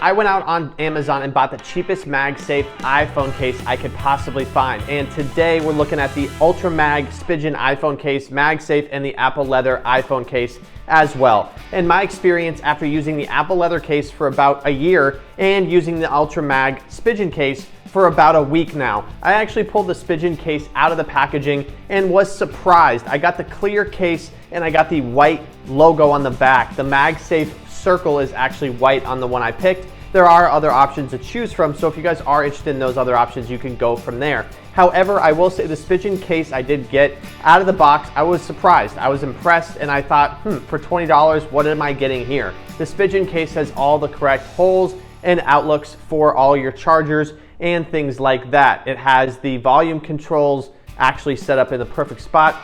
I went out on Amazon and bought the cheapest MagSafe iPhone case I could possibly find. And today we're looking at the Ultra Mag Spigen iPhone case, MagSafe, and the Apple Leather iPhone case as well. In my experience, after using the Apple Leather case for about a year and using the Ultra Mag Spigen case for about a week now, I actually pulled the Spigen case out of the packaging and was surprised. I got the clear case and I got the white logo on the back. The MagSafe circle is actually white on the one I picked. There are other options to choose from, so if you guys are interested in those other options, you can go from there. However, I will say the Spigen case I did get out of the box, I was surprised. I was impressed and I thought, for $20, what am I getting here? The Spigen case has all the correct holes and outlooks for all your chargers and things like that. It has the volume controls actually set up in the perfect spot,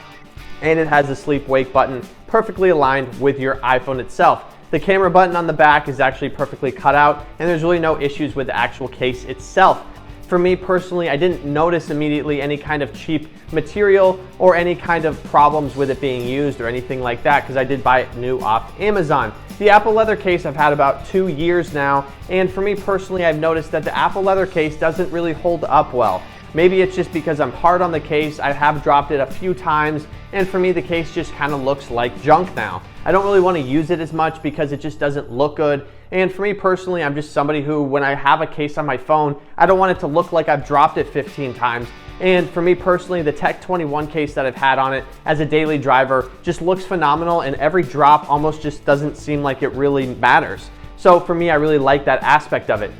and it has the sleep wake button perfectly aligned with your iPhone itself. The camera button on the back is actually perfectly cut out, and there's really no issues with the actual case itself. For me personally, I didn't notice immediately any kind of cheap material or any kind of problems with it being used or anything like that, because I did buy it new off Amazon. The Apple Leather case I've had about 2 years now, and for me personally, I've noticed that the Apple Leather case doesn't really hold up well. Maybe it's just because I'm hard on the case. I have dropped it a few times, and for me the case just kind of looks like junk now. I don't really want to use it as much because it just doesn't look good. And for me personally, I'm just somebody who, when I have a case on my phone, I don't want it to look like I've dropped it 15 times. And for me personally, the Tech 21 case that I've had on it as a daily driver just looks phenomenal, and every drop almost just doesn't seem like it really matters. So for me, I really like that aspect of it.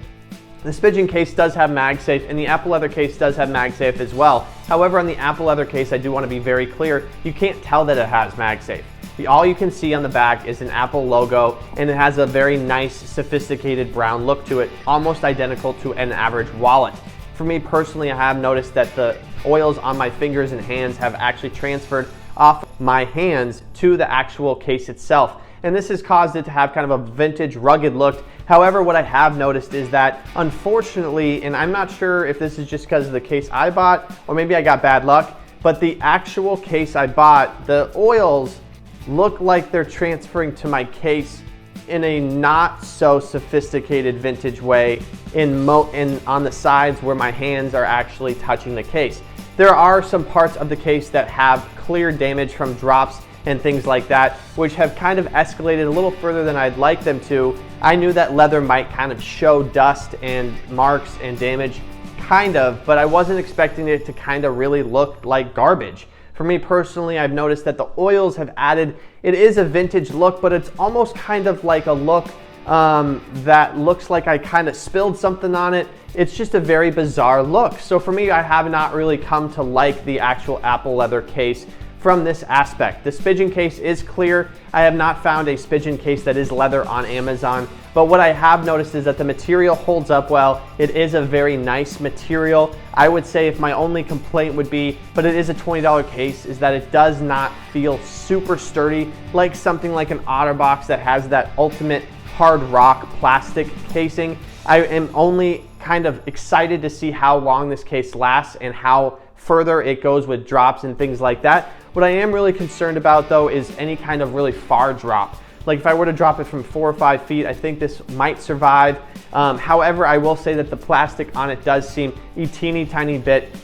The Spigen case does have MagSafe, and the Apple Leather case does have MagSafe as well. However, on the Apple Leather case, I do want to be very clear, you can't tell that it has MagSafe. All you can see on the back is an Apple logo, and it has a very nice, sophisticated brown look to it, almost identical to an average wallet. For me personally, I have noticed that the oils on my fingers and hands have actually transferred off my hands to the actual case itself. And this has caused it to have kind of a vintage, rugged look. However, what I have noticed is that, unfortunately, and I'm not sure if this is just because of the case I bought, or maybe I got bad luck, but the actual case I bought, the oils look like they're transferring to my case in a not so sophisticated vintage way on the sides where my hands are actually touching the case. There are some parts of the case that have clear damage from drops and things like that, which have kind of escalated a little further than I'd like them to. I knew that leather might kind of show dust and marks and damage, kind of, but I wasn't expecting it to kind of really look like garbage. For me personally, I've noticed that the oils have added, it is a vintage look, but it's almost kind of like a look that looks like I kind of spilled something on it. It's just a very bizarre look. So for me, I have not really come to like the actual Apple Leather case from this aspect. The Spigen case is clear. I have not found a Spigen case that is leather on Amazon, but what I have noticed is that the material holds up well. It is a very nice material. I would say if my only complaint would be, but it is a $20 case, is that it does not feel super sturdy like something like an OtterBox that has that ultimate hard rock plastic casing. I am only kind of excited to see how long this case lasts and how further it goes with drops and things like that. What I am really concerned about though is any kind of really far drop. Like if I were to drop it from 4 or 5 feet, I think this might survive. However, I will say that the plastic on it does seem a teeny tiny bit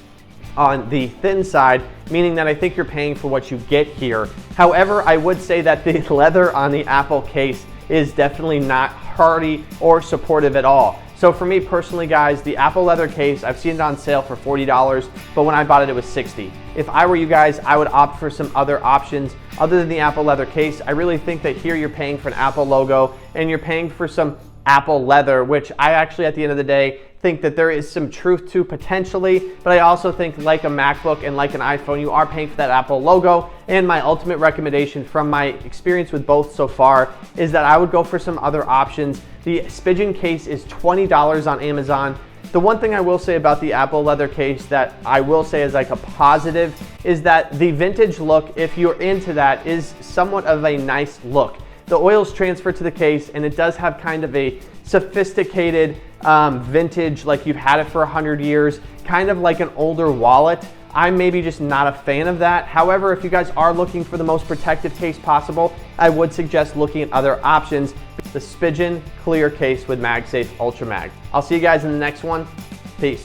on the thin side, meaning that I think you're paying for what you get here. However, I would say that the leather on the Apple case is definitely not hardy or supportive at all. So for me personally, guys, the Apple Leather case, I've seen it on sale for $40, but when I bought it, it was $60. If I were you guys, I would opt for some other options other than the Apple Leather case. I really think that here you're paying for an Apple logo and you're paying for some Apple leather, which I actually, at the end of the day, think that there is some truth to potentially, but I also think like a MacBook and like an iPhone, you are paying for that Apple logo. And my ultimate recommendation from my experience with both so far is that I would go for some other options. The Spigen case is $20 on Amazon. The one thing I will say about the Apple Leather case that I will say is like a positive is that the vintage look, if you're into that, is somewhat of a nice look. The oils transfer to the case, and it does have kind of a sophisticated vintage, like you've had it for 100 years, kind of like an older wallet. I'm maybe just not a fan of that. However, if you guys are looking for the most protective case possible, I would suggest looking at other options. The Spigen clear case with MagSafe Ultra Mag. I'll see you guys in the next one. Peace.